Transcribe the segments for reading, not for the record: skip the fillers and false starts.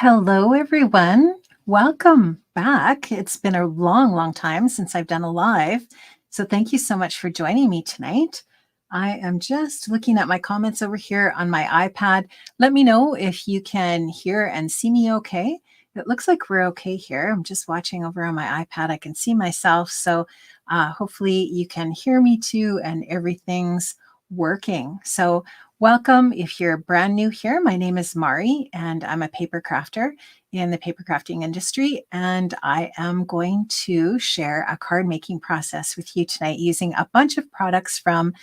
Hello, everyone. Welcome back. It's been a long, long time since I've done a live. So thank you so much for joining me tonight. I am just looking at my comments over here on my iPad. Let me know if you can hear and see me okay. It looks like we're okay here. I'm just watching over on my iPad. I can see myself. So hopefully you can hear me too and everything's working. So welcome. If you're brand new here, my name is Mari and I'm a paper crafter in the paper crafting industry. And I am going to share a card making process with you tonight using a bunch of products from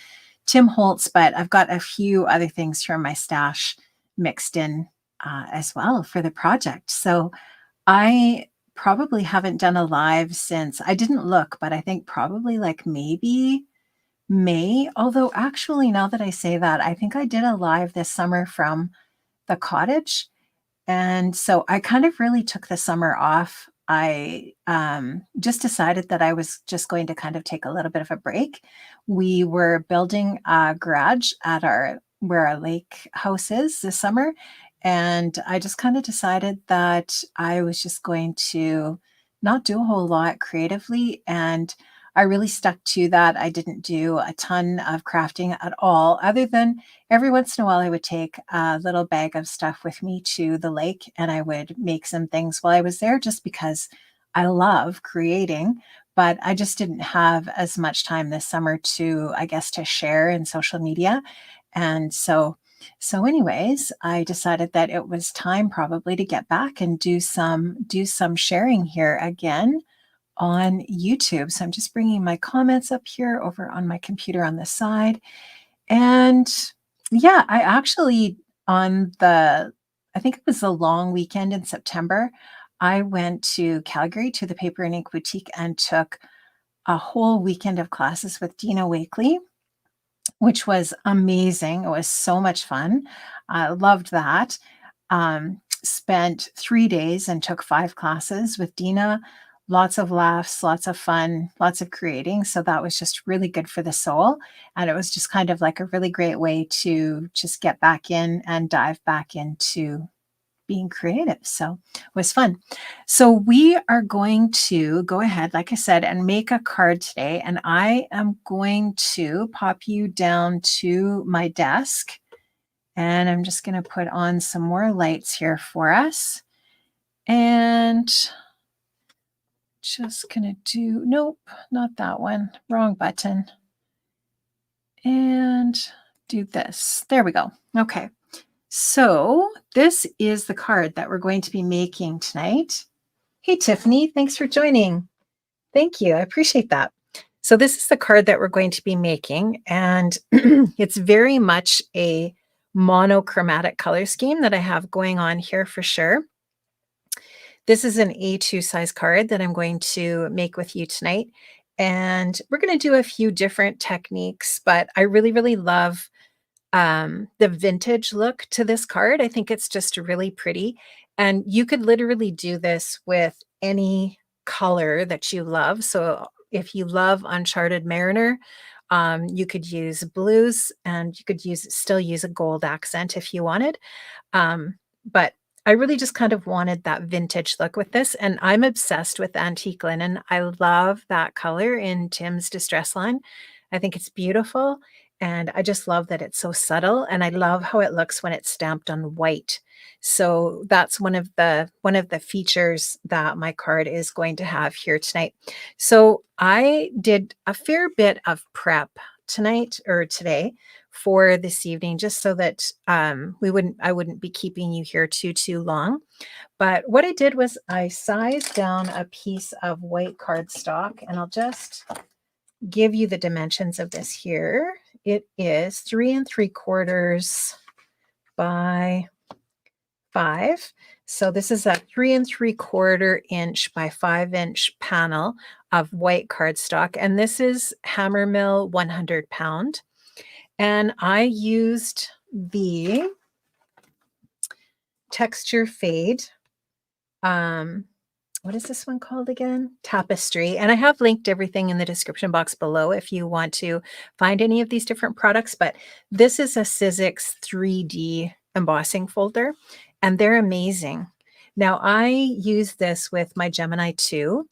Tim Holtz, but I've got a few other things from my stash mixed in as well for the project. So I probably haven't done a live since I didn't look, but I think probably like maybe May, although actually now that I say that, I think I did a live this summer from the cottage. And so I kind of really took the summer off. I just decided that I was just going to kind of take a little bit of a break. We were building a garage at where our lake house is this summer. And I just kind of decided that I was just going to not do a whole lot creatively. And I really stuck to that. I didn't do a ton of crafting at all, other than every once in a while I would take a little bag of stuff with me to the lake and I would make some things while I was there just because I love creating. But I just didn't have as much time this summer to, I guess, to share in social media. And so anyways, I decided that it was time probably to get back and do some sharing here again on YouTube. So I'm just bringing my comments up here over on my computer on the side. And yeah, I actually, I think it was a long weekend in September, I went to Calgary to the Paper and Ink Boutique and took a whole weekend of classes with Dina Wakely, which was amazing. It was so much fun. I loved that. Spent 3 days and took 5 classes with Dina. Lots of laughs, lots of fun, lots of creating. So that was just really good for the soul. And it was just kind of like a really great way to just get back in and dive back into being creative. So it was fun. So we are going to go ahead, like I said, and make a card today. And I am going to pop you down to my desk. And I'm just going to put on some more lights here for us. And just going to do, nope, not that one. Wrong button. And do this. There we go. Okay. So this is the card that we're going to be making tonight. Hey, Tiffany, thanks for joining. Thank you. I appreciate that. So this is the card that we're going to be making, and it's very much a monochromatic color scheme that I have going on here for sure. This is an A2 size card that I'm going to make with you tonight. And we're going to do a few different techniques, but I really, really love the vintage look to this card. I think it's just really pretty. And you could literally do this with any color that you love. So if you love Uncharted Mariner, you could use blues and you could still use a gold accent if you wanted. But I really just kind of wanted that vintage look with this. And I'm obsessed with antique linen. I love that color in Tim's Distress line. I think it's beautiful. And I just love that it's so subtle, and I love how it looks when it's stamped on white. So that's one of the features that my card is going to have here tonight. So I did a fair bit of prep tonight or today for this evening, just so that I wouldn't be keeping you here too long. But what I did was I sized down a piece of white cardstock, and I'll just give you the dimensions of this here. It is 3 3/4 by 5. So this is a 3 3/4 inch by 5-inch panel of white cardstock. And this is Hammermill 100 pound. And I used the Texture Fade. What is this one called again? Tapestry. And I have linked everything in the description box below if you want to find any of these different products. But this is a Sizzix 3D embossing folder, and they're amazing. Now I use this with my Gemini 2,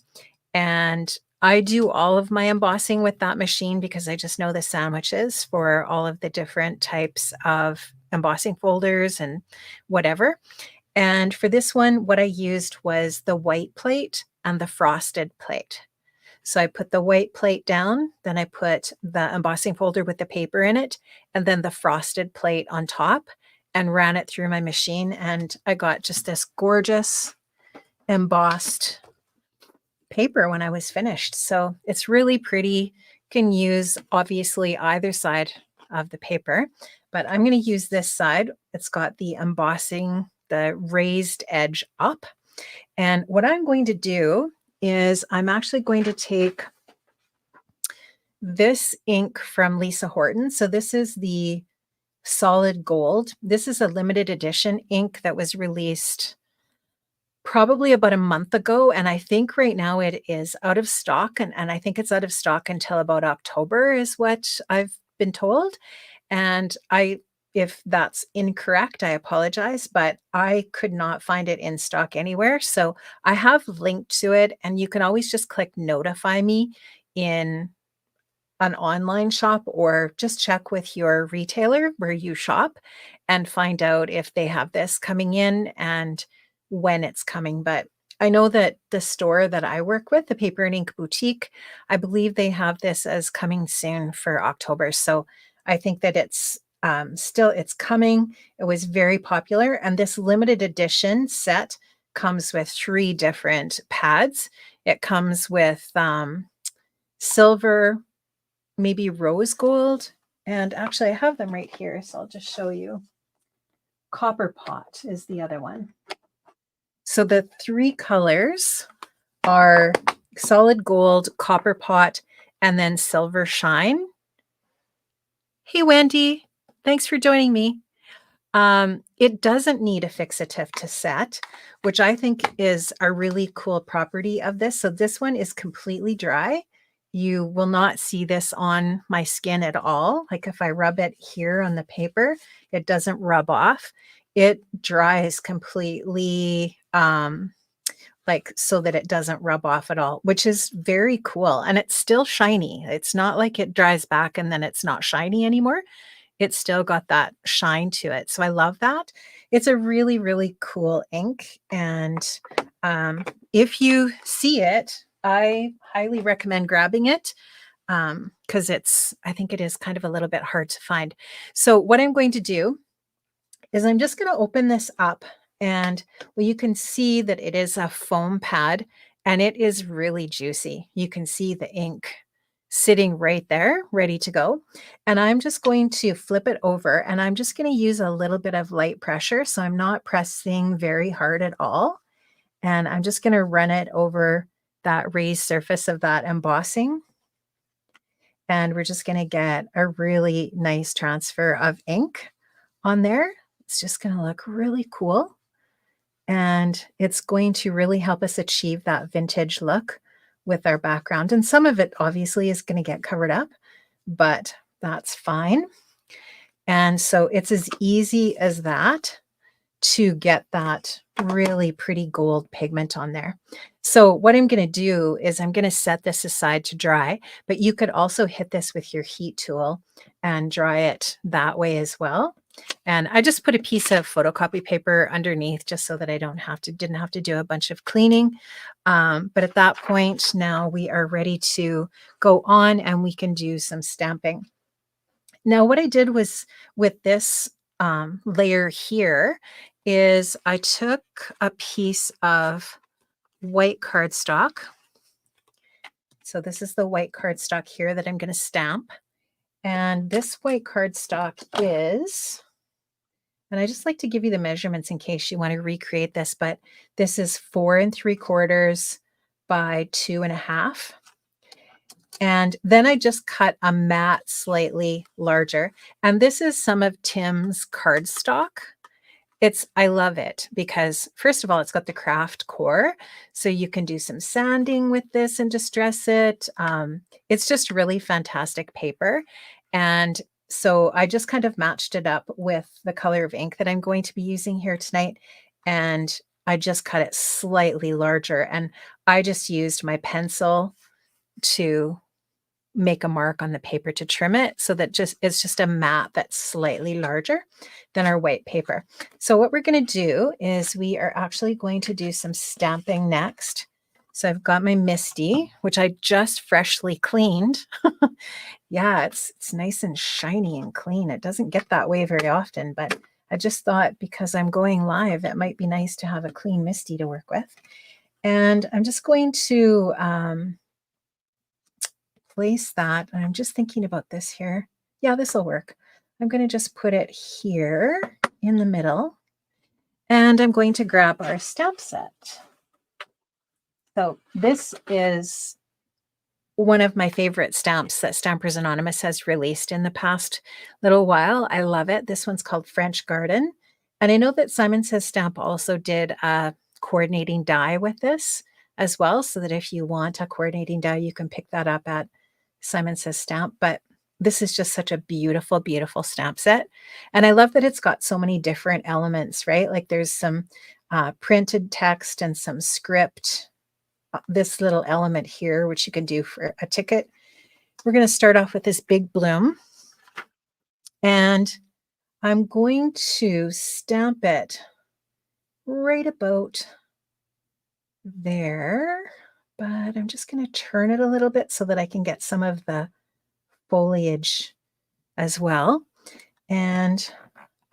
and I do all of my embossing with that machine because I just know the sandwiches for all of the different types of embossing folders and whatever. And for this one, what I used was the white plate and the frosted plate. So I put the white plate down, then I put the embossing folder with the paper in it, and then the frosted plate on top and ran it through my machine. And I got just this gorgeous embossed paper when I was finished. So it's really pretty. You can use obviously either side of the paper, but I'm going to use this side. It's got the embossing, the raised edge up. And what I'm going to do is I'm actually going to take this ink from Lisa Horton. So this is the solid gold. This is a limited edition ink that was released probably about a month ago. And I think right now it is out of stock. And I think it's out of stock until about October is what I've been told. And if that's incorrect, I apologize, but I could not find it in stock anywhere. So I have linked to it, and you can always just click notify me in an online shop, or just check with your retailer where you shop and find out if they have this coming in and when it's coming. But I know that the store that I work with, the Paper and Ink Boutique, I believe they have this as coming soon for October. So I think that it's coming. It was very popular, and this limited edition set comes with 3 different pads. It comes with silver, maybe rose gold, and actually I have them right here, so I'll just show you. Copper pot is the other one. So the 3 colors are solid gold, copper pot, and then silver shine. Hey, Wendy, thanks for joining me. It doesn't need a fixative to set, which I think is a really cool property of this. So this one is completely dry. You will not see this on my skin at all. Like if I rub it here on the paper, it doesn't rub off. It dries completely, like so that it doesn't rub off at all, which is very cool. And it's still shiny. It's not like it dries back and then it's not shiny anymore. It's still got that shine to it. So I love that. It's a really, really cool ink. And if you see it, I highly recommend grabbing it because I think it is kind of a little bit hard to find. So what I'm going to do is I'm just going to open this up, and well, you can see that it is a foam pad and it is really juicy. You can see the ink sitting right there, ready to go. And I'm just going to flip it over, and I'm just going to use a little bit of light pressure. So I'm not pressing very hard at all. And I'm just going to run it over that raised surface of that embossing. And we're just going to get a really nice transfer of ink on there. It's just going to look really cool. And it's going to really help us achieve that vintage look with our background. And some of it obviously is going to get covered up, but that's fine. And so it's as easy as that to get that really pretty gold pigment on there. So what I'm going to do is I'm going to set this aside to dry, but you could also hit this with your heat tool and dry it that way as well. And I just put a piece of photocopy paper underneath just so that I didn't have to do a bunch of cleaning. But at that point, now we are ready to go on and we can do some stamping. Now, what I did was with this layer here is I took a piece of white cardstock. So this is the white cardstock here that I'm going to stamp. And this white cardstock is, and I just like to give you the measurements in case you want to recreate this, but this is 4 3/4 by 2.5. And then I just cut a mat slightly larger. And this is some of Tim's cardstock. I love it because first of all, it's got the craft core. So you can do some sanding with this and distress it. It's just really fantastic paper. And so I just kind of matched it up with the color of ink that I'm going to be using here tonight. And I just cut it slightly larger, and I just used my pencil to make a mark on the paper to trim it so that it's just a mat that's slightly larger than our white paper. So what we're going to do is we are actually going to do some stamping next. So I've got my MISTI, which I just freshly cleaned. Yeah, it's nice and shiny and clean. It doesn't get that way very often, but I just thought because I'm going live, it might be nice to have a clean MISTI to work with. And I'm just going to place that. And I'm just thinking about this here. Yeah, this will work. I'm going to just put it here in the middle. And I'm going to grab our stamp set. So this is one of my favorite stamps that Stampers Anonymous has released in the past little while. I love it. This one's called French Garden. And I know that Simon Says Stamp also did a coordinating die with this as well, so that if you want a coordinating die, you can pick that up at Simon Says Stamp. But this is just such a beautiful, beautiful stamp set. And I love that it's got so many different elements, right? Like there's some printed text and some script. This little element here, which you can do for a ticket. We're going to start off with this big bloom. And I'm going to stamp it right about there. But I'm just going to turn it a little bit so that I can get some of the foliage as well. And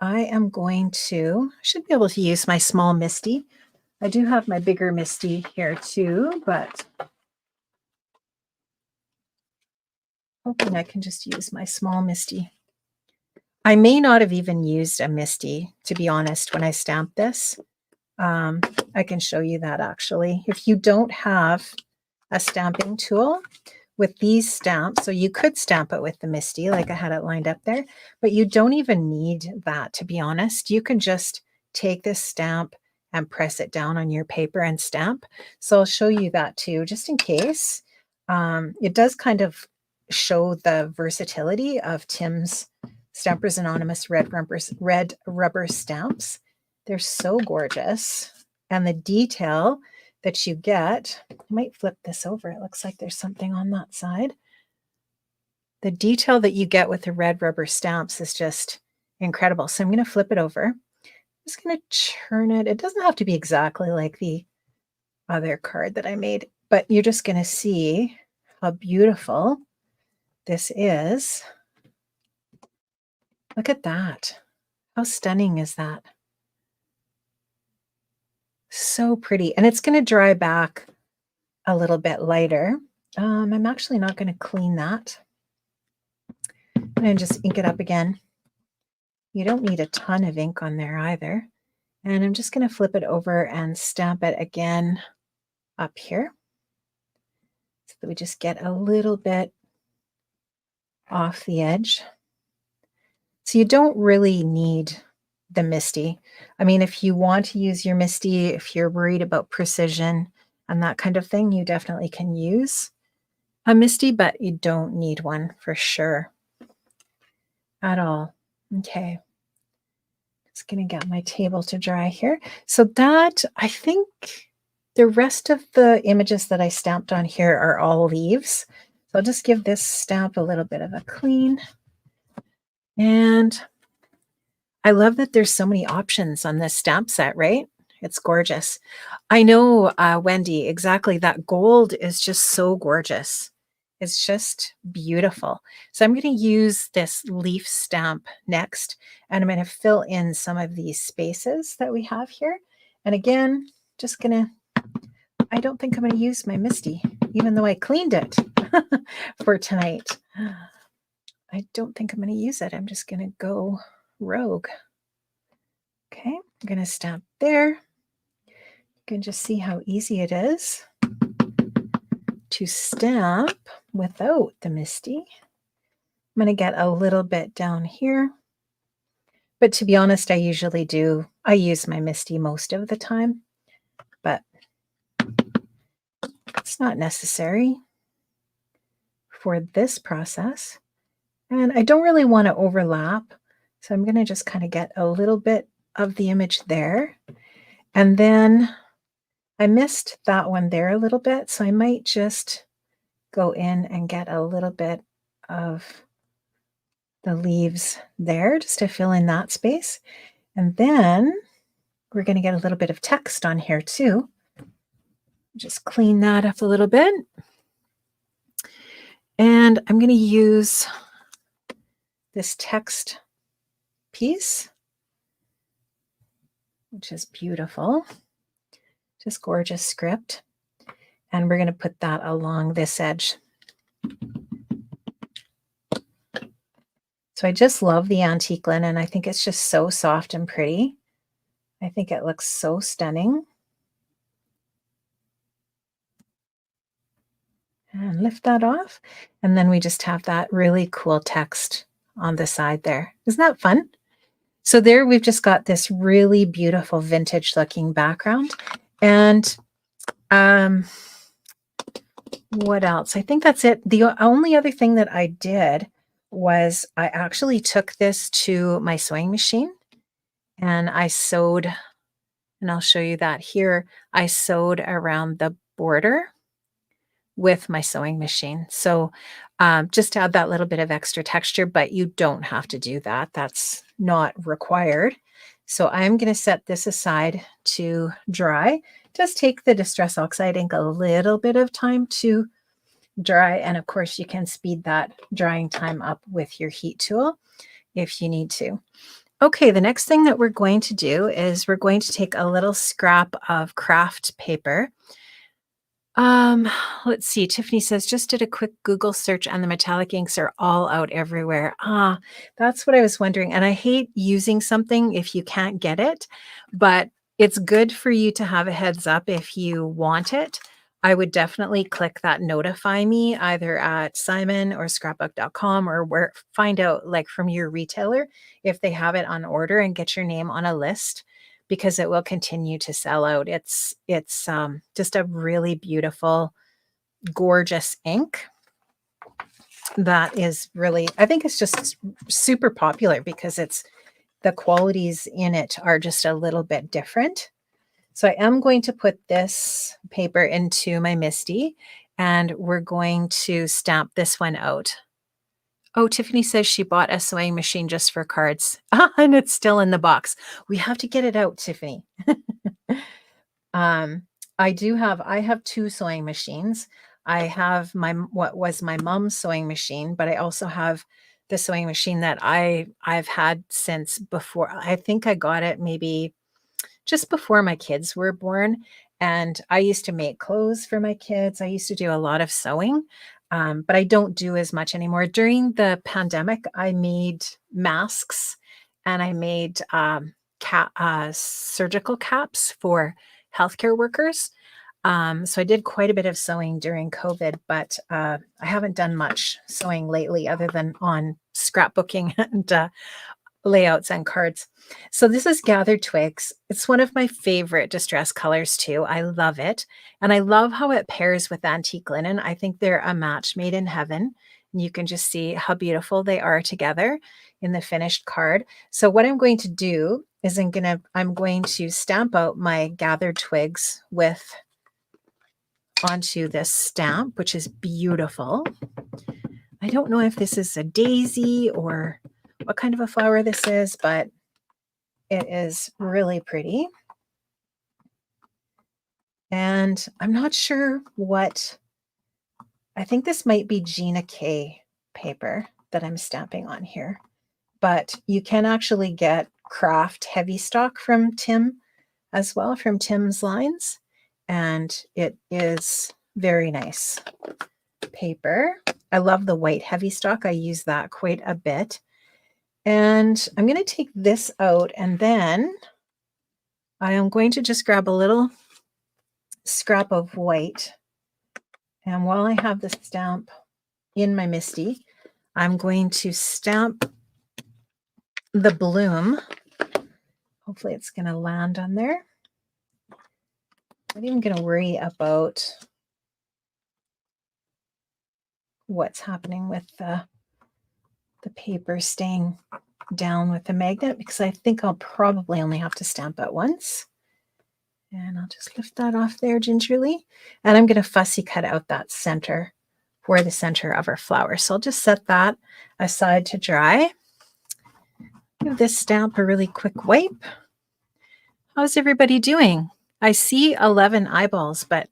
I am going to, should be able to use my small MISTI. I do have my bigger MISTI here too, but hoping I can just use my small MISTI. I may not have even used a MISTI, to be honest, when I stamped this. I can show you that actually. If you don't have a stamping tool with these stamps, so you could stamp it with the MISTI like I had it lined up there, but you don't even need that, to be honest. You can just take this stamp and press it down on your paper and stamp. So I'll show you that too, just in case. It does kind of show the versatility of Tim's Stampers Anonymous red rubber stamps. They're so gorgeous. And the detail that you get, I might flip this over. It looks like there's something on that side. The detail that you get with the red rubber stamps is just incredible. So I'm going to flip it over. I'm just going to turn it. It doesn't have to be exactly like the other card that I made, but you're just going to see how beautiful this is. Look at that. How stunning is that? So pretty. And it's going to dry back a little bit lighter. I'm actually not going to clean that. I'm going to just ink it up again. You don't need a ton of ink on there either. And I'm just going to flip it over and stamp it again up here, so that we just get a little bit off the edge. So you don't really need the MISTI. I mean, if you want to use your MISTI, if you're worried about precision and that kind of thing, you definitely can use a MISTI, but you don't need one for sure at all. Okay. Just going to get my table to dry here. So that, I think the rest of the images that I stamped on here are all leaves. So I'll just give this stamp a little bit of a clean. And I love that there's so many options on this stamp set, right? It's gorgeous. I know, Wendy, exactly. That gold is just so gorgeous. It's just beautiful. So I'm going to use this leaf stamp next, and I'm going to fill in some of these spaces that we have here. And again, just going to, I don't think I'm going to use my MISTI, even though I cleaned it for tonight. I don't think I'm going to use it. I'm just going to go rogue. Okay, I'm going to stamp there. You can just see how easy it is to stamp without the MISTI. I'm going to get a little bit down here. But to be honest, I usually do. I use my MISTI most of the time, but it's not necessary for this process. And I don't really want to overlap. So I'm going to just kind of get a little bit of the image there. And then I missed that one there a little bit, so I might just go in and get a little bit of the leaves there just to fill in that space. And then we're going to get a little bit of text on here too. Just clean that up a little bit. And I'm going to use this text piece, which is beautiful. Just gorgeous script. And we're going to put that along this edge. So I just love the antique linen. I think it's just so soft and pretty. I think it looks so stunning. And lift that off. And then we just have that really cool text on the side there. Isn't that fun? So there we've just got this really beautiful vintage looking background. And what else? I think that's it. The only other thing that I did was I actually took this to my sewing machine and I sewed, and I'll show you that here. I sewed around the border with my sewing machine. So just to add that little bit of extra texture, but you don't have to do that. That's not required. So I'm going to set this aside to dry. Just take the Distress Oxide ink a little bit of time to dry. And of course, you can speed that drying time up with your heat tool if you need to. Okay, the next thing that we're going to do is we're going to take a little scrap of craft paper. Let's see. Tiffany says, just did a quick Google search and the metallic inks are all out everywhere. That's what I was wondering. And I hate using something if you can't get it, but it's good for you to have a heads up if you want it. I would definitely click that notify me either at Simon or scrapbook.com or find out like from your retailer if they have it on order and get your name on a list, because it will continue to sell out. It's just a really beautiful, gorgeous ink that is really, I think it's just super popular because the qualities in it are just a little bit different. So I am going to put this paper into my MISTI and we're going to stamp this one out. Oh, Tiffany says she bought a sewing machine just for cards. And it's still in the box. We have to get it out, Tiffany. I have two sewing machines. I have what was my mom's sewing machine, but I also have the sewing machine that I've had since before. I think I got it maybe just before my kids were born. And I used to make clothes for my kids. I used to do a lot of sewing, but I don't do as much anymore. During the pandemic, I made masks and I made surgical caps for healthcare workers. So I did quite a bit of sewing during COVID, but I haven't done much sewing lately other than on scrapbooking and layouts and cards. So this is Gathered Twigs. It's one of my favorite distress colors too. I love it. And I love how it pairs with antique linen. I think they're a match made in heaven. And you can just see how beautiful they are together in the finished card. So what I'm going to do is I'm going to stamp out my Gathered Twigs onto this stamp, which is beautiful. I don't know if this is a daisy or what kind of a flower this is, but it is really pretty. And I'm not sure I think this might be Gina K paper that I'm stamping on here, but you can actually get craft heavy stock from Tim as well, from Tim's lines. And it is very nice paper. I love the white heavy stock. I use that quite a bit. And I'm going to take this out and then I am going to just grab a little scrap of white. And while I have the stamp in my MISTI, I'm going to stamp the bloom. Hopefully it's going to land on there. I'm not even going to worry about what's happening with the paper staying down with the magnet because I think I'll probably only have to stamp it once. And I'll just lift that off there gingerly. And I'm going to fussy cut out that center for the center of our flower. So I'll just set that aside to dry. Give this stamp a really quick wipe. How's everybody doing? I see 11 eyeballs, but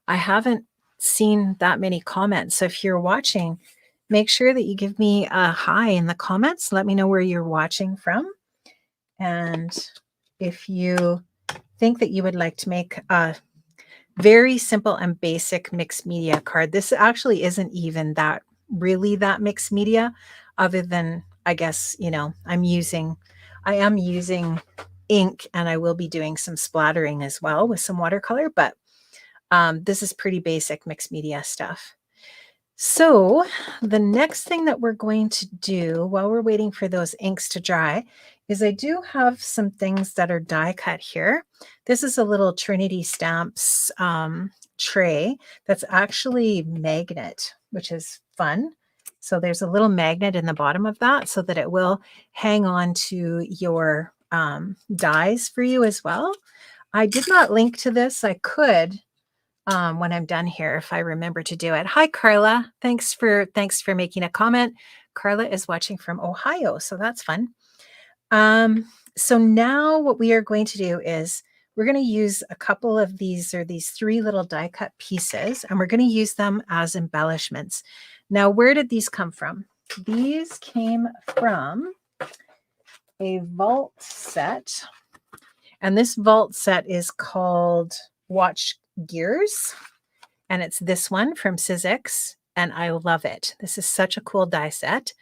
I haven't seen that many comments. So if you're watching, make sure that you give me a hi in the comments. Let me know where you're watching from. And if you think that you would like to make a very simple and basic mixed media card, this actually isn't even that mixed media, other than, I guess, I am using ink, and I will be doing some splattering as well with some watercolor, but this is pretty basic mixed media stuff. So the next thing that we're going to do while we're waiting for those inks to dry is I do have some things that are die cut here. This is a little Trinity Stamps tray that's actually magnet, which is fun. So there's a little magnet in the bottom of that so that it will hang on to your dies for you as well. I did not link to this. I could when I'm done here, if I remember to do it. Hi, Carla. Thanks for making a comment. Carla is watching from Ohio, so that's fun. So now what we are going to do is we're going to use a couple of these three little die cut pieces, and we're going to use them as embellishments. Now, where did these come from? These came from a vault set, and this vault set is called Watch Gears, and it's this one from Sizzix, and I love it. This is such a cool die set.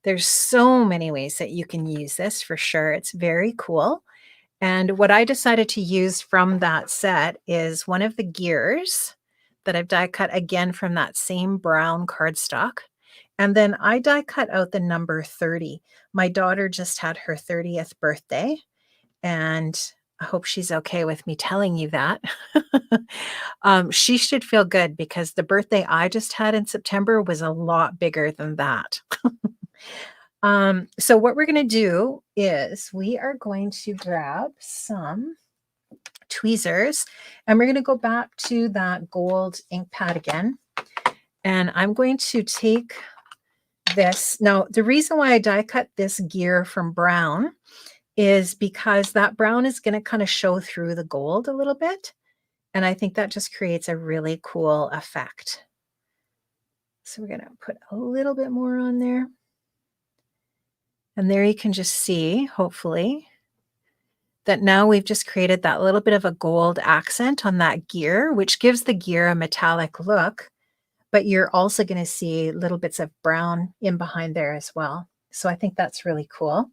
There's so many ways that you can use this for sure. It's very cool. And what I decided to use from that set is one of the gears that I've die cut again from that same brown cardstock. And then I die cut out the number 30. My daughter just had her 30th birthday, and I hope she's okay with me telling you that. She should feel good because the birthday I just had in September was a lot bigger than that. So what we're going to do is we are going to grab some tweezers, and we're going to go back to that gold ink pad again. And I'm going to take this. Now, the reason why I die cut this gear from brown is because that brown is going to kind of show through the gold a little bit. And I think that just creates a really cool effect. So we're going to put a little bit more on there. And there you can just see, hopefully, that now we've just created that little bit of a gold accent on that gear, which gives the gear a metallic look. But you're also going to see little bits of brown in behind there as well. So I think that's really cool.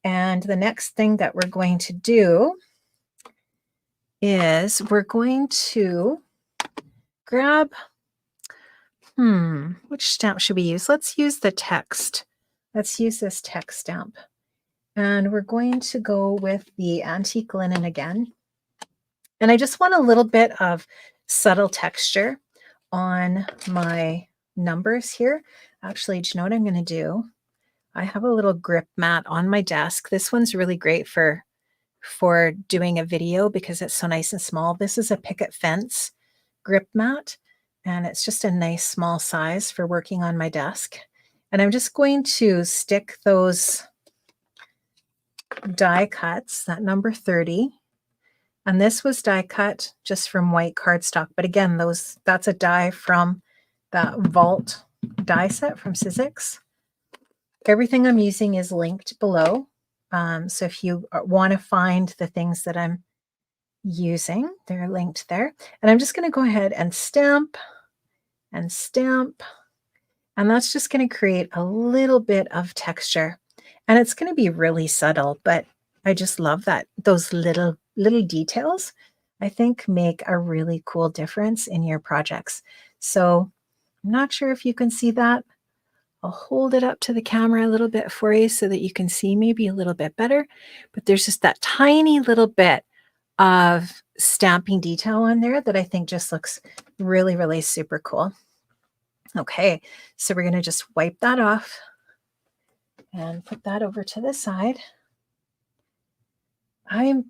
And the next thing that we're going to do is we're going to grab, which stamp should we use? Let's use the text. Let's use this text stamp. And we're going to go with the antique linen again. And I just want a little bit of subtle texture on my numbers here. Actually, do you know what I'm going to do? I have a little grip mat on my desk. This one's really great for doing a video because it's so nice and small. This is a picket fence grip mat, and it's just a nice small size for working on my desk. And I'm just going to stick those die cuts, that number 30. And this was die cut just from white cardstock. But again, that's a die from that vault die set from Sizzix. Everything I'm using is linked below. So if you want to find the things that I'm using, they're linked there. And I'm just going to go ahead and stamp and stamp. And that's just going to create a little bit of texture. And it's going to be really subtle, but I just love that. Those little details, I think, make a really cool difference in your projects. So I'm not sure if you can see that. I'll hold it up to the camera a little bit for you so that you can see maybe a little bit better. But there's just that tiny little bit of stamping detail on there that I think just looks really, really super cool. Okay, so we're going to just wipe that off and put that over to the side. I'm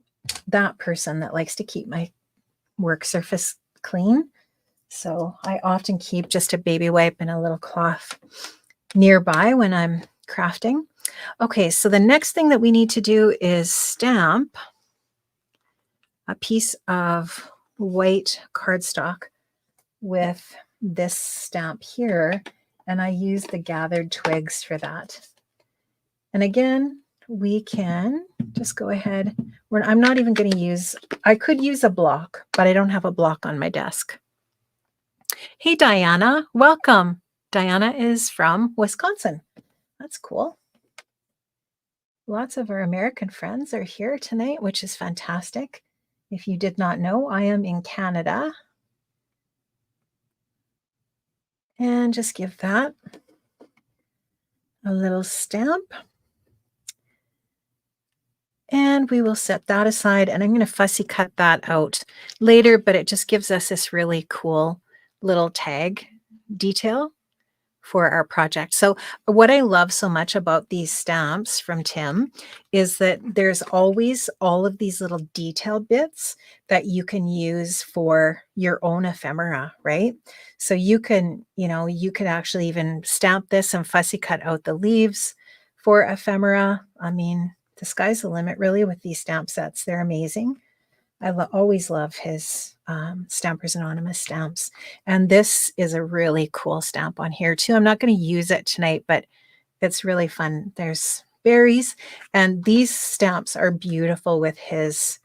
that person that likes to keep my work surface clean. So I often keep just a baby wipe and a little cloth nearby when I'm crafting. Okay, so the next thing that we need to do is stamp a piece of white cardstock with this stamp here, and I use the gathered twigs for that. And again, we can just go ahead. I'm not even going to use, I could use a block, but I don't have a block on my desk. Hey, Diana, welcome. Diana is from Wisconsin. That's cool. Lots of our American friends are here tonight, which is fantastic. If you did not know, I am in Canada. And just give that a little stamp. And we will set that aside, and I'm going to fussy cut that out later, but it just gives us this really cool little tag detail for our project. So what I love so much about these stamps from Tim is that there's always all of these little detail bits that you can use for your own ephemera, right? So you can, you could actually even stamp this and fussy cut out the leaves for ephemera. I mean, the sky's the limit really with these stamp sets. They're amazing. I always love his Stampers Anonymous stamps. And this is a really cool stamp on here too. I'm not going to use it tonight, but it's really fun. There's berries, and these stamps are beautiful with his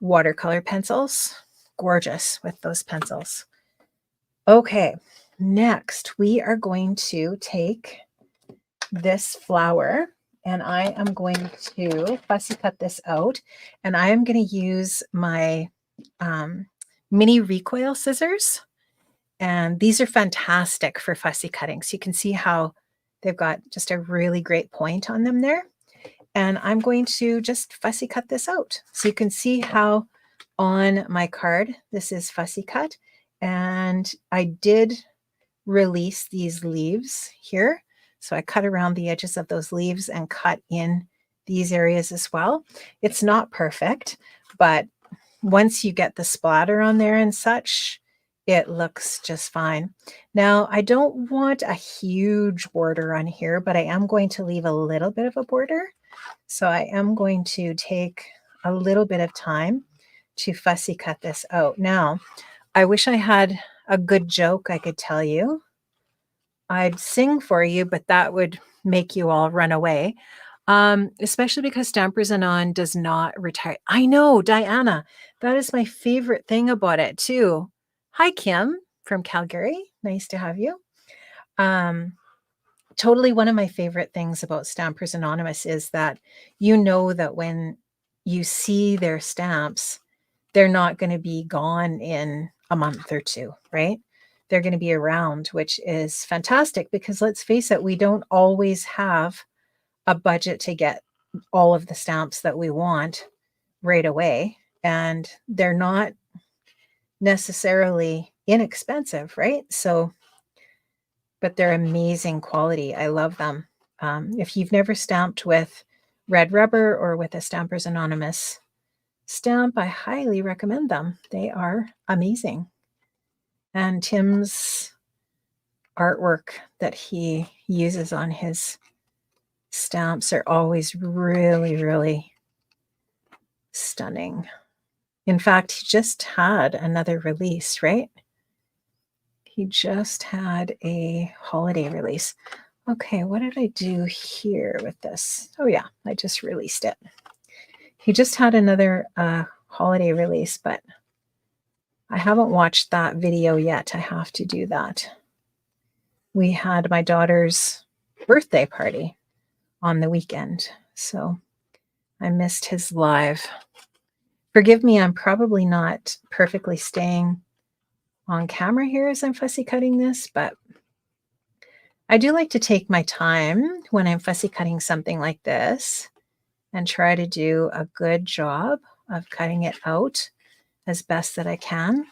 watercolor pencils. Gorgeous with those pencils. Okay, next we are going to take this flower, and I am going to fussy cut this out, and I am going to use my mini recoil scissors, and these are fantastic for fussy cutting. So you can see how they've got just a really great point on them there, and I'm going to just fussy cut this out. So you can see how on my card this is fussy cut, and I did release these leaves here. So I cut around the edges of those leaves and cut in these areas as well. It's not perfect, but once you get the splatter on there and such, it looks just fine. Now, I don't want a huge border on here, but I am going to leave a little bit of a border. So I am going to take a little bit of time to fussy cut this out. Now, I wish I had a good joke I could tell you. I'd sing for you, but that would make you all run away. Especially because Stampers Anon does not retire. I know, Diana, that is my favorite thing about it too. Hi, Kim from Calgary. Nice to have you. Totally one of my favorite things about Stampers Anonymous is that you know that when you see their stamps, they're not going to be gone in a month or two, right? They're going to be around, which is fantastic because let's face it, we don't always have a budget to get all of the stamps that we want right away. And they're not necessarily inexpensive, right? So, but they're amazing quality. I love them. If you've never stamped with red rubber or with a Stampers Anonymous stamp, I highly recommend them. They are amazing. And Tim's artwork that he uses on his stamps are always really, really stunning. In fact, he just had another release, right? He just had a holiday release. Okay, what did I do here with this? Oh yeah, I just released it. He just had another holiday release, but I haven't watched that video yet. I have to do that. We had my daughter's birthday party on the weekend, so I missed his live. Forgive me, I'm probably not perfectly staying on camera here as I'm fussy cutting this, but I do like to take my time when I'm fussy cutting something like this and try to do a good job of cutting it out as best that I can.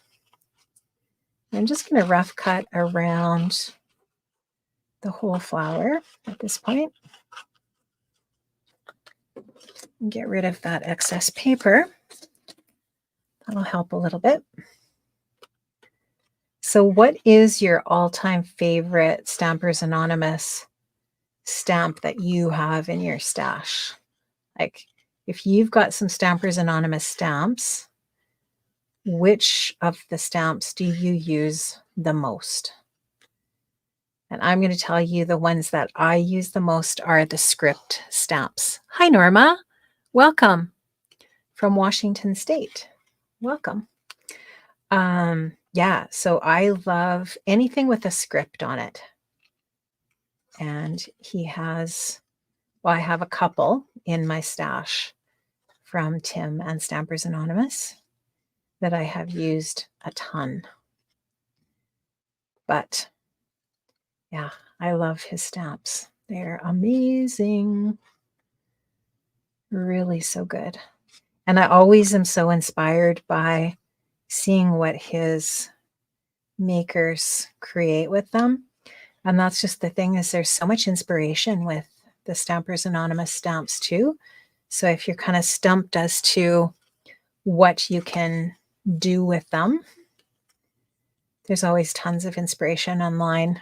I'm just going to rough cut around the whole flower at this point and get rid of that excess paper. That'll help a little bit. So what is your all-time favorite Stampers Anonymous stamp that you have in your stash? Like, if you've got some Stampers Anonymous stamps, which of the stamps do you use the most? And I'm going to tell you the ones that I use the most are the script stamps. Hi, Norma. Welcome from Washington State. Welcome. Yeah, so I love anything with a script on it. And he has, well, I have a couple in my stash from Tim and Stampers Anonymous that I have used a ton. But yeah, I love his stamps. They're amazing. Really so good. And I always am so inspired by seeing what his makers create with them. And that's just the thing, is there's so much inspiration with the Stampers Anonymous stamps too. So if you're kind of stumped as to what you can do with them, there's always tons of inspiration online.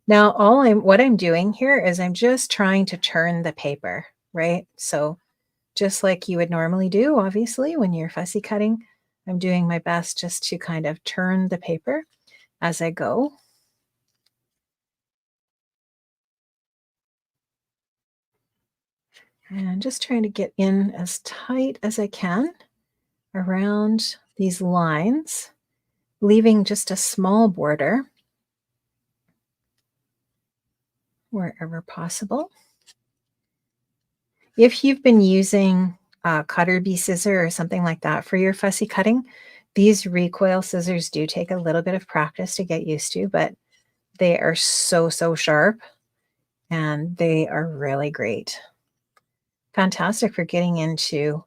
Now, what I'm doing here is I'm just trying to turn the paper, right? So just like you would normally do, obviously, when you're fussy cutting, I'm doing my best just to kind of turn the paper as I go. And just trying to get in as tight as I can around these lines, leaving just a small border wherever possible. If you've been using a cutter bee scissor or something like that for your fussy cutting, these recoil scissors do take a little bit of practice to get used to, but they are so, so sharp and they are really great. Fantastic for getting into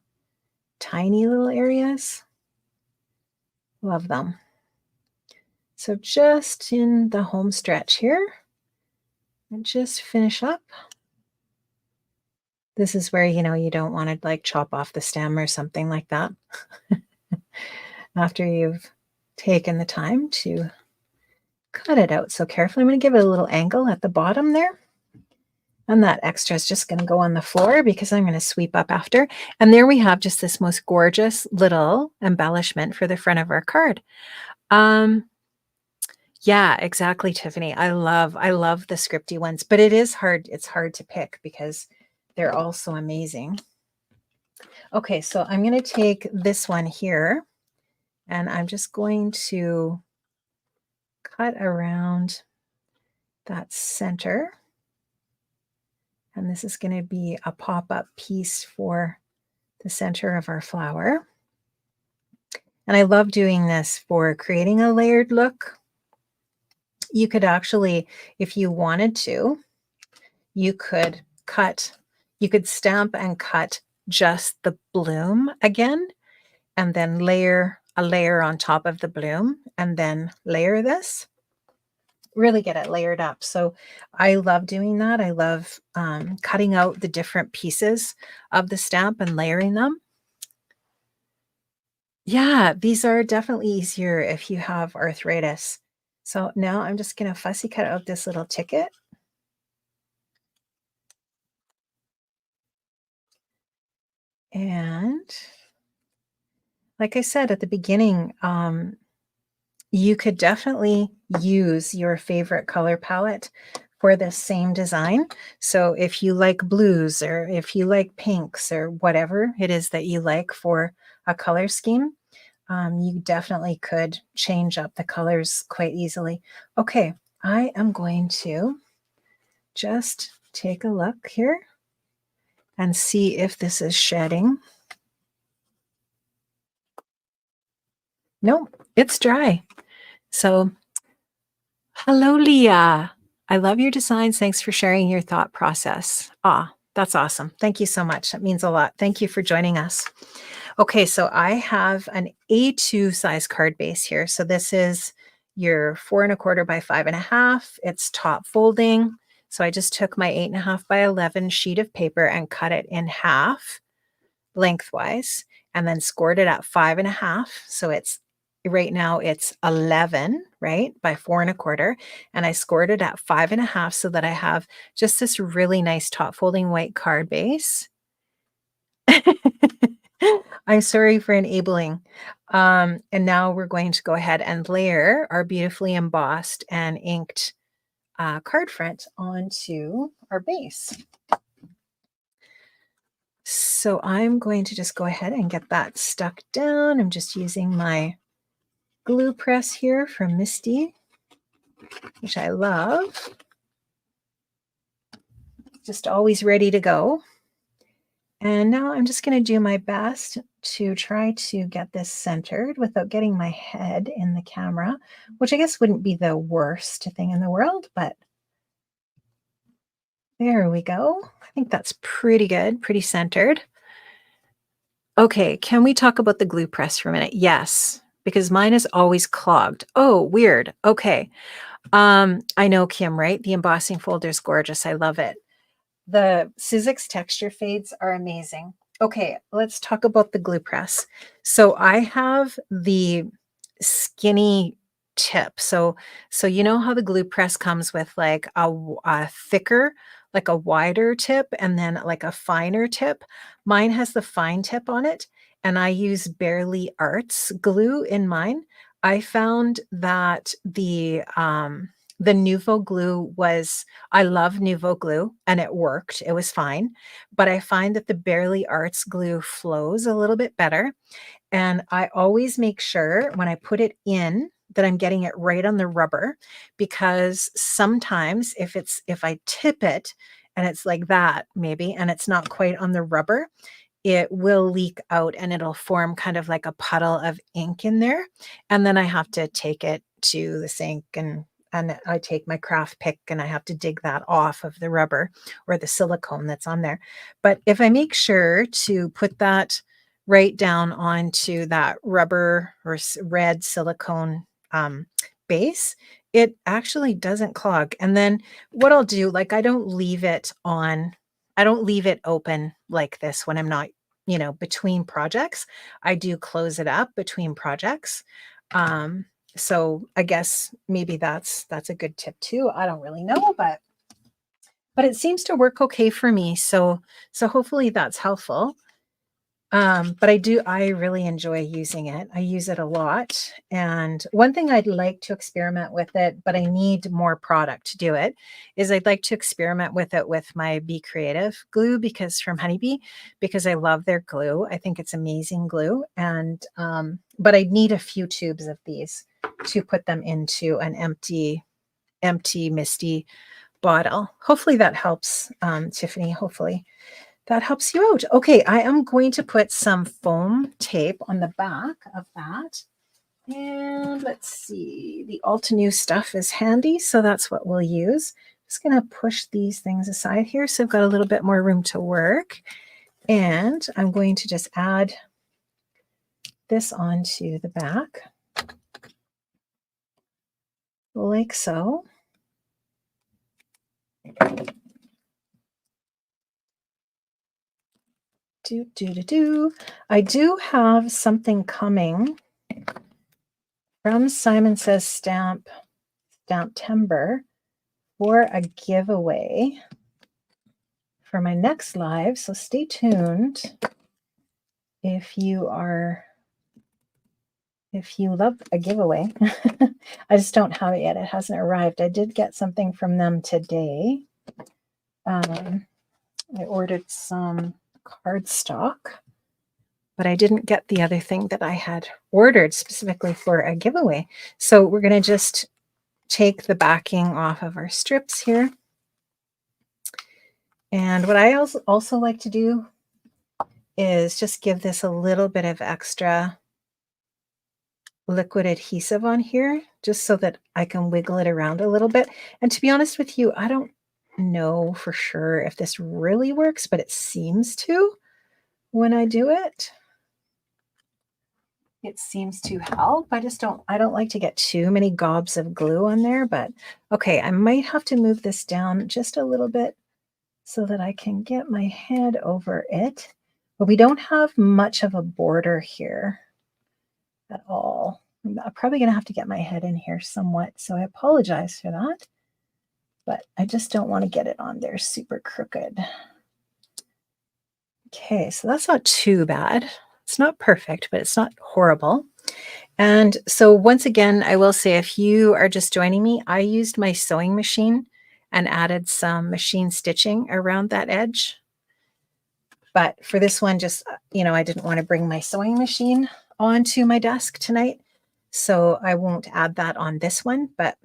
tiny little areas. Love them. So just in the home stretch here, and just finish up. This is where, you don't want to like chop off the stem or something like that after you've taken the time to cut it out so carefully. I'm going to give it a little angle at the bottom there. And that extra is just going to go on the floor because I'm going to sweep up after. And there we have just this most gorgeous little embellishment for the front of our card. Yeah, exactly, Tiffany. I love the scripty ones, but it is hard. It's hard to pick because they're all so amazing. Okay, so I'm going to take this one here and I'm just going to cut around that center. And this is going to be a pop-up piece for the center of our flower. And I love doing this for creating a layered look. You could actually, if you wanted to, you could stamp and cut just the bloom again, and then layer a layer on top of the bloom, and then layer this. Really get it layered up. So I love doing that. I love cutting out the different pieces of the stamp and layering them. Yeah, these are definitely easier if you have arthritis. So now I'm just going to fussy cut out this little ticket. And like I said at the beginning, you could definitely use your favorite color palette for this same design. So if you like blues or if you like pinks or whatever it is that you like for a color scheme, you definitely could change up the colors quite easily. Okay, I am going to just take a look here and see if this is shedding. Nope, it's dry. So, hello, Leah. I love your designs. Thanks for sharing your thought process. Ah, that's awesome. Thank you so much. That means a lot. Thank you for joining us. Okay, so I have an A2 size card base here. So this is your 4¼ by 5½. It's top folding. So I just took my 8½ by 11 sheet of paper and cut it in half lengthwise. and then scored it at 5.5. So it's right now it's 11, right, by 4.25. And I scored it at 5.5 so that I have just this really nice top folding white card base. I'm sorry for enabling. And now we're going to go ahead and layer our beautifully embossed and inked card front onto our base. So I'm going to just go ahead and get that stuck down. I'm just using my glue press here from Misty, which I love. Just always ready to go. And now I'm just going to do my best to try to get this centered without getting my head in the camera, which I guess wouldn't be the worst thing in the world, but there we go. I think that's pretty good, pretty centered. Okay, can we talk about the glue press for a minute? Yes, because mine is always clogged. Oh, weird. Okay. I know, Kim, right? The embossing folder is gorgeous. I love it. The Sizzix texture fades are amazing. Okay, let's talk about the glue press. So I have the skinny tip. So you know how the glue press comes with like a thicker, like a wider tip and then like a finer tip. Mine has the fine tip on it, and I use Barely Arts glue in mine. I found that the Nouveau glue was, I love Nouveau glue and it worked. It was fine. But I find that the Barely Arts glue flows a little bit better. And I always make sure when I put it in that I'm getting it right on the rubber, because sometimes if I tip it and it's like that maybe, and it's not quite on the rubber, it will leak out and it'll form kind of like a puddle of ink in there. And then I have to take it to the sink and I take my craft pick and I have to dig that off of the rubber or the silicone that's on there. But if I make sure to put that right down onto that rubber or red silicone base, it actually doesn't clog. And then what I'll do, like I don't leave it open like this when I'm not, between projects. I do close it up between projects. So I guess maybe that's a good tip too. I don't really know, but it seems to work okay for me. So hopefully that's helpful. But I really enjoy using it. I use it a lot. And one thing I'd like to experiment with it, but I need more product to do it, is I'd like to experiment with it with my Be Creative glue from Honeybee, because I love their glue. I think it's amazing glue. And, but I need a few tubes of these to put them into an empty Misty bottle. Hopefully that helps, Tiffany. Hopefully that helps you out. Okay, I am going to put some foam tape on the back of that. And let's see, the Altenew stuff is handy, so that's what we'll use. Just going to push these things aside here so I've got a little bit more room to work. And I'm going to just add this onto the back, like so. I do have something coming from Simon Says Stamp Timber for a giveaway for my next live. So stay tuned if you love a giveaway. I just don't have it yet. It hasn't arrived. I did get something from them today. I ordered some cardstock, but I didn't get the other thing that I had ordered specifically for a giveaway. So we're going to just take the backing off of our strips here. And what I also like to do is just give this a little bit of extra liquid adhesive on here, just so that I can wiggle it around a little bit. And to be honest with you, I don't know for sure if this really works, but it seems to when I do it. It seems to help. I don't like to get too many gobs of glue on there, but okay, I might have to move this down just a little bit so that I can get my head over it but we don't have much of a border here at all. I'm probably going to have to get my head in here somewhat, so I apologize for that, but I just don't want to get it on there super crooked. Okay, so that's not too bad. It's not perfect, but it's not horrible. And so once again, I will say, if you are just joining me, I used my sewing machine and added some machine stitching around that edge. But for this one, just, I didn't want to bring my sewing machine onto my desk tonight, so I won't add that on this one. But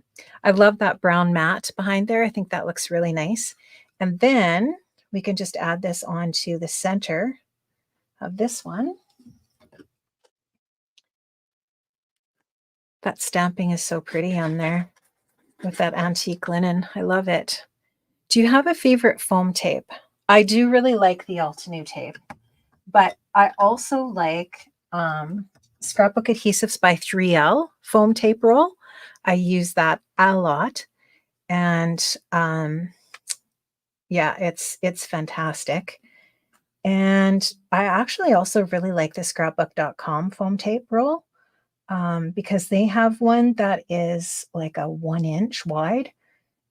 I love that brown mat behind there. I think that looks really nice. And then we can just add this onto the center of this one. That stamping is so pretty on there with that antique linen. I love it. Do you have a favorite foam tape? I do really like the Altenew tape, but I also like Scrapbook Adhesives by 3L foam tape roll. I use that a lot. And yeah, it's fantastic. And I actually also really like the scrapbook.com foam tape roll because they have one that is like a 1-inch wide.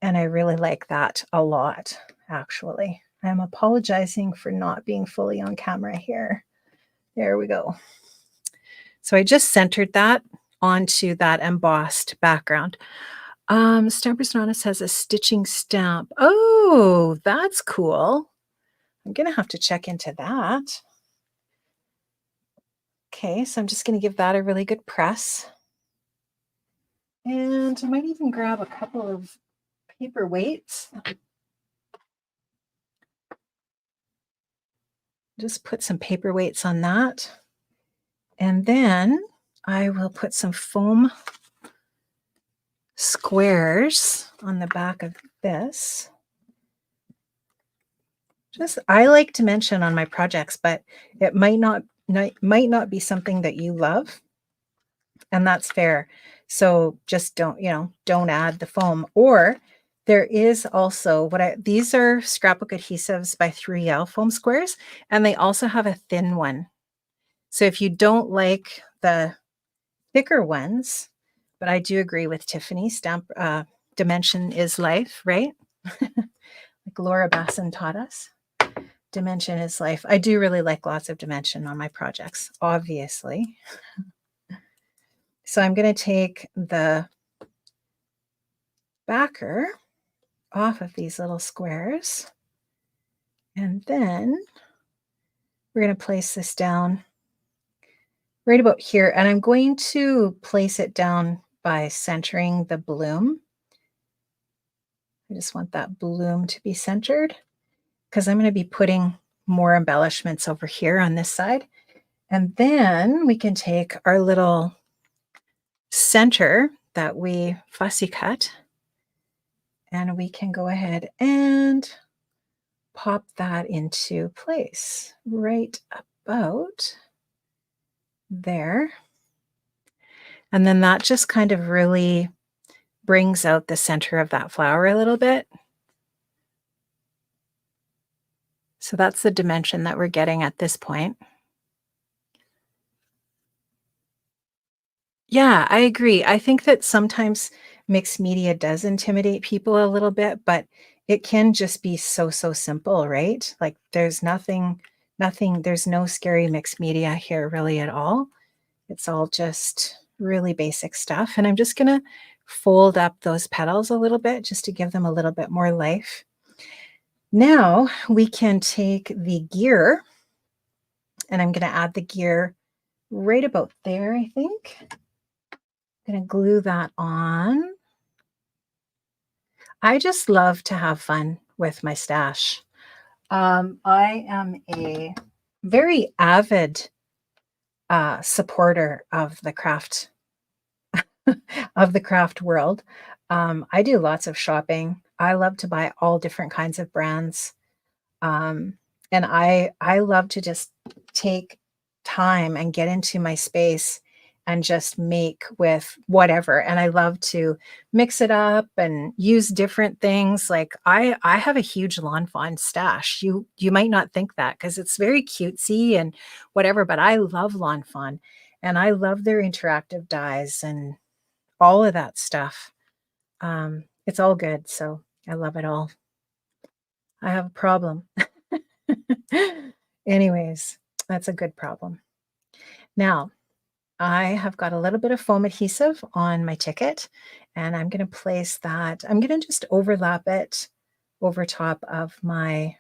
And I really like that a lot, actually. I'm apologizing for not being fully on camera here. There we go. So I just centered that onto that embossed background. Stampers Anonymous has a stitching stamp. Oh, that's cool. I'm going to have to check into that. Okay, so I'm just going to give that a really good press. And I might even grab a couple of paper weights. Just put some paper weights on that. And then I will put some foam squares on the back of this. I like dimension on my projects, but it might not be something that you love, and that's fair. So just don't add the foam. Or there is also these are Scrapbook Adhesives by 3L foam squares, and they also have a thin one. So if you don't like the thicker ones, but I do agree with Tiffany, dimension is life, right? Like Laura Basson taught us. Dimension is life. I do really like lots of dimension on my projects, obviously. So I'm going to take the backer off of these little squares. And then we're going to place this down right about here. And I'm going to place it down by centering the bloom. I just want that bloom to be centered because I'm going to be putting more embellishments over here on this side. And then we can take our little center that we fussy cut, and we can go ahead and pop that into place right about there. And then that just kind of really brings out the center of that flower a little bit. So that's the dimension that we're getting at this point. Yeah, I agree. I think that sometimes mixed media does intimidate people a little bit, but it can just be so simple, right? Like there's nothing, there's no scary mixed media here really at all. It's all just really basic stuff. And I'm just going to fold up those petals a little bit just to give them a little bit more life. Now we can take the gear, and I'm going to add the gear right about there, I think. I'm going to glue that on. I just love to have fun with my stash. I am a very avid supporter of the craft world. I do lots of shopping. I love to buy all different kinds of brands. And I love to just take time and get into my space and just make with whatever. And I love to mix it up and use different things. Like I have a huge lawn fawn stash. You might not think that because it's very cutesy and whatever, but I love lawn fawn and I love their interactive dyes and all of that stuff. It's all good. So I love it all. I have a problem. Anyways, that's a good problem. Now, I have got a little bit of foam adhesive on my ticket, and I'm going to place that. I'm going to just overlap it over top of my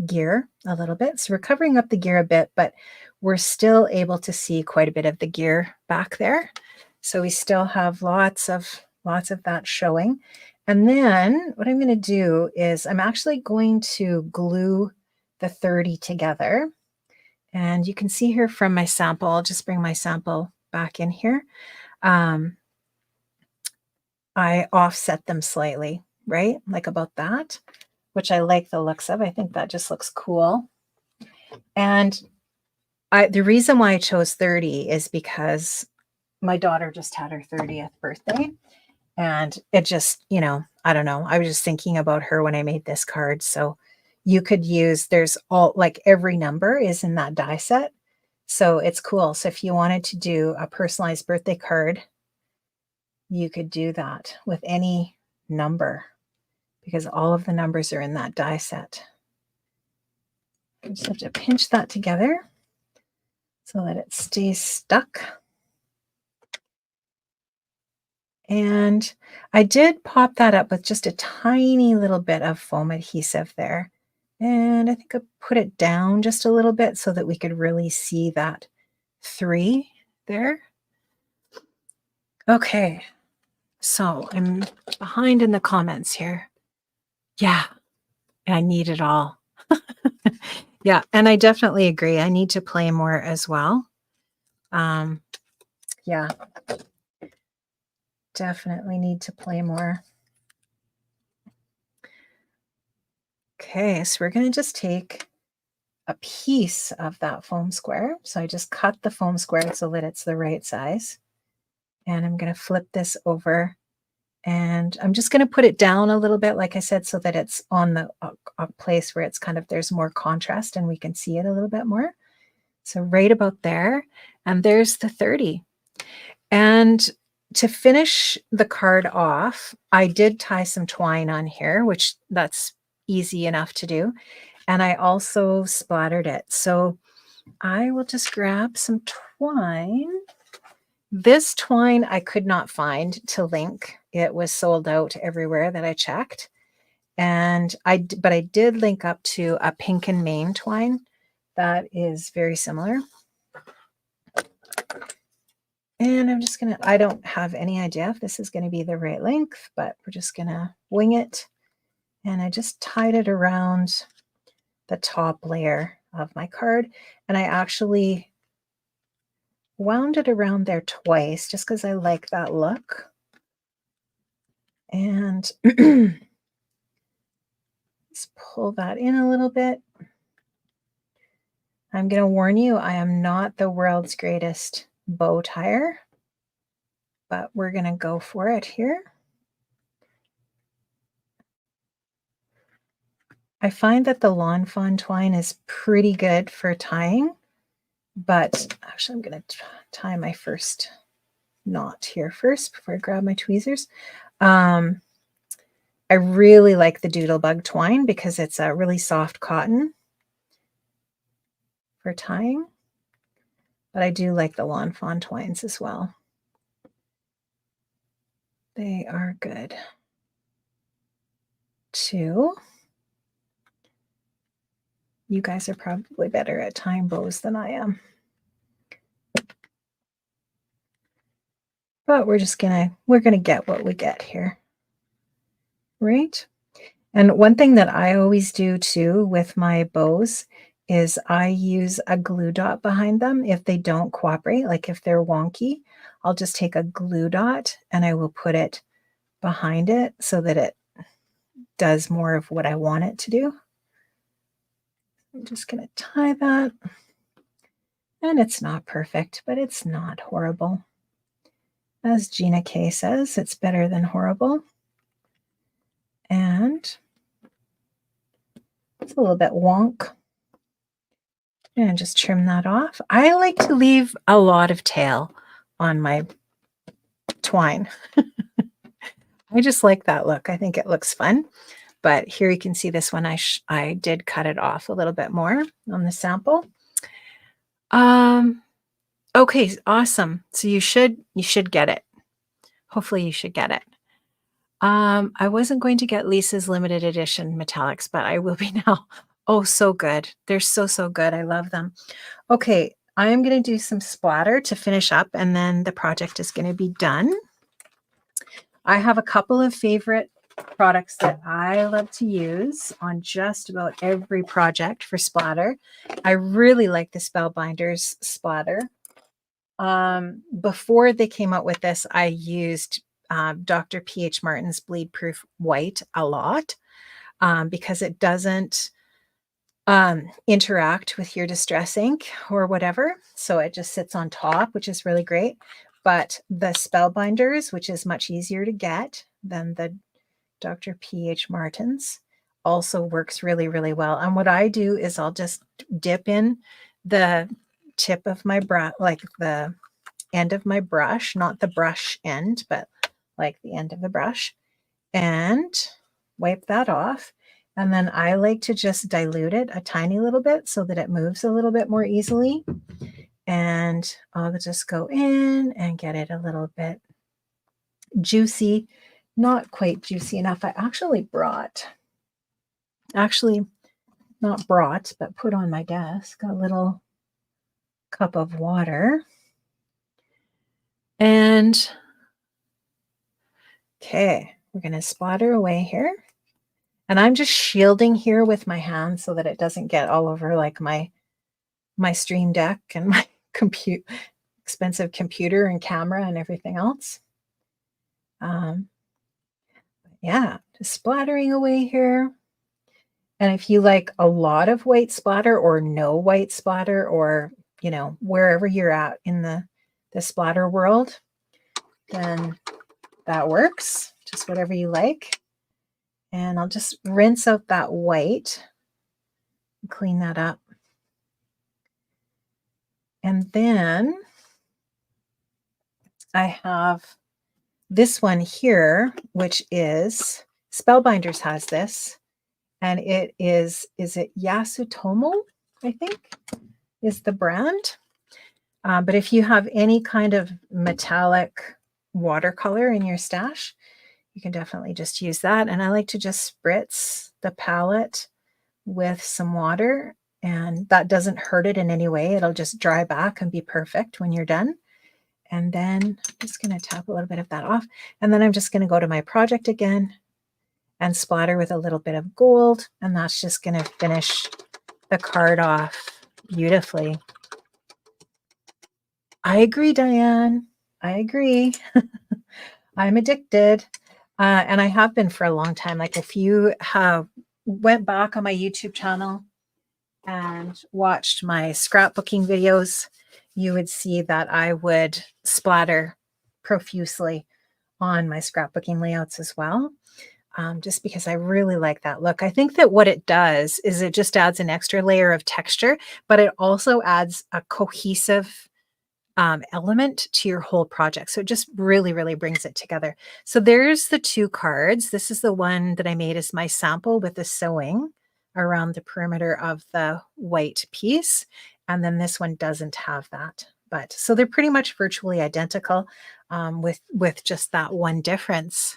gear a little bit. So we're covering up the gear a bit, but we're still able to see quite a bit of the gear back there. So we still have lots of that showing. And then what I'm going to do is I'm actually going to glue the 30 together. And you can see here from my sample, I'll just bring my sample back in here. I offset them slightly, right? Like about that, which I like the looks of. I think that just looks cool. And the reason why I chose 30 is because my daughter just had her 30th birthday. And it just, I don't know. I was just thinking about her when I made this card. So you could use, there's all, like every number is in that die set. So it's cool. So if you wanted to do a personalized birthday card, you could do that with any number because all of the numbers are in that die set. You just have to pinch that together so that it stays stuck. And I did pop that up with just a tiny little bit of foam adhesive there. And I think I put it down just a little bit so that we could really see that 3 there. Okay, so I'm behind in the comments here. Yeah, I need it all. Yeah, and I definitely agree. I need to play more as well. Yeah, definitely need to play more. Okay, so we're going to just take a piece of that foam square. So I just cut the foam square so that it's the right size. And I'm going to flip this over and I'm just going to put it down a little bit, like I said, so that it's on the a place where it's kind of, there's more contrast and we can see it a little bit more. So right about there, and there's the 30. And to finish the card off, I did tie some twine on here, which that's easy enough to do. And I also splattered it. So I will just grab some twine. This twine I could not find to link. It was sold out everywhere that I checked. And but I did link up to a pink and Maine twine that is very similar. And I'm just I don't have any idea if this is going to be the right length, but we're just going to wing it. And I just tied it around the top layer of my card. And I actually wound it around there twice just because I like that look. And let's pull that in a little bit. I'm going to warn you, I am not the world's greatest bow tire, but we're going to go for it here. I find that the lawn fawn twine is pretty good for tying, but actually I'm going to tie my first knot here first before I grab my tweezers. I really like the doodlebug twine because it's a really soft cotton for tying, but I do like the lawn fawn twines as well. They are good too. You guys are probably better at tying bows than I am. But we're gonna get what we get here. Right? And one thing that I always do too with my bows is I use a glue dot behind them if they don't cooperate, like if they're wonky, I'll just take a glue dot and I will put it behind it so that it does more of what I want it to do. I'm just going to tie that. And it's not perfect, but it's not horrible. As Gina K says, it's better than horrible. And it's a little bit wonk. And just trim that off. I like to leave a lot of tail on my twine. I just like that look. I think it looks fun. But here you can see this one. I did cut it off a little bit more on the sample. Okay, awesome. So you should get it. Hopefully you should get it. I wasn't going to get Lisa's limited edition metallics, but I will be now. Oh, so good. They're so, so good. I love them. Okay, I am going to do some splatter to finish up, and then the project is going to be done. I have a couple of favorite products that I love to use on just about every project for splatter. I really like the Spellbinders splatter. Before they came out with this, I used Dr. P.H. Martin's Bleed Proof White a lot because it doesn't interact with your distress ink or whatever. So it just sits on top, which is really great. But the Spellbinders, which is much easier to get than the Dr. P.H. Martin's, also works really, really well. And what I do is I'll just dip in the tip of my brush, like the end of my brush, not the brush end, but like the end of the brush, and wipe that off. And then I like to just dilute it a tiny little bit so that it moves a little bit more easily. And I'll just go in and get it a little bit juicy, not quite juicy enough. I actually not brought, but put on my desk a little cup of water. And okay, we're going to splatter away here. And I'm just shielding here with my hand so that it doesn't get all over like my Stream Deck and my expensive computer and camera and everything else. Yeah, just splattering away here. And if you like a lot of white splatter or no white splatter, or, you know, wherever you're at in the splatter world, then that works. Just whatever you like. And I'll just rinse out that white and clean that up. And then I have this one here, which is Spellbinders has this, and it is it Yasutomo, I think, is the brand. But if you have any kind of metallic watercolor in your stash, you can definitely just use that. And I like to just spritz the palette with some water, and that doesn't hurt it in any way. It'll just dry back and be perfect when you're done. And then I'm just going to tap a little bit of that off. And then I'm just going to go to my project again and splatter with a little bit of gold. And that's just going to finish the card off beautifully. I agree, Diane. I agree. I'm addicted. And I have been for a long time. Like if you have went back on my YouTube channel and watched my scrapbooking videos, you would see that I would splatter profusely on my scrapbooking layouts as well, just because I really like that look. I think that what it does is it just adds an extra layer of texture, but it also adds a cohesive element to your whole project. So it just really, really brings it together. So there's the two cards. This is the one that I made as my sample with the sewing around the perimeter of the white piece. And then this one doesn't have that. But so they're pretty much virtually identical, with just that one difference.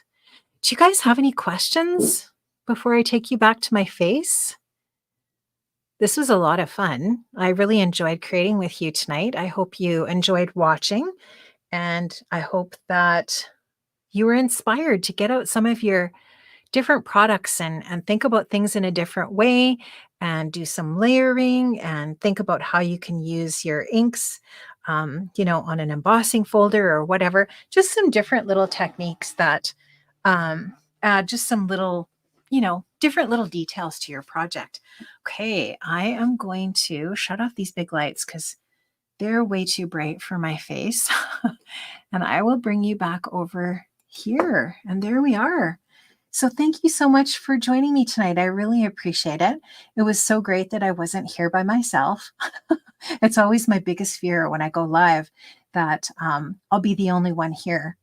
Do you guys have any questions before I take you back to my face? This was a lot of fun. I really enjoyed creating with you tonight. I hope you enjoyed watching, and I hope that you were inspired to get out some of your different products and think about things in a different way, and do some layering and think about how you can use your inks, you know, on an embossing folder or whatever. Just some different little techniques that add just some little, you know, different little details to your project. Okay, I am going to shut off these big lights because they're way too bright for my face. And I will bring you back over here. And there we are. So thank you so much for joining me tonight. I really appreciate it. It was so great that I wasn't here by myself. It's always my biggest fear when I go live that I'll be the only one here.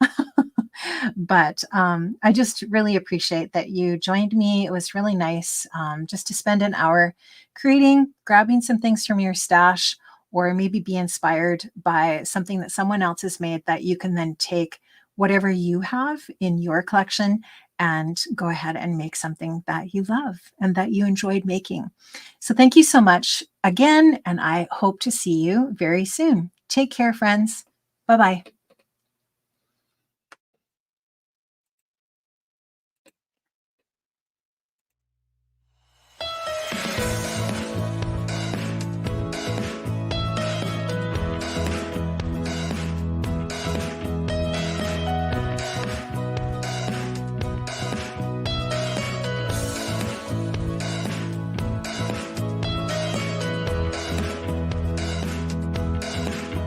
But I just really appreciate that you joined me. It was really nice just to spend an hour creating, grabbing some things from your stash, or maybe be inspired by something that someone else has made that you can then take whatever you have in your collection and go ahead and make something that you love and that you enjoyed making. So thank you so much again, and I hope to see you very soon. Take care, friends. Bye-bye.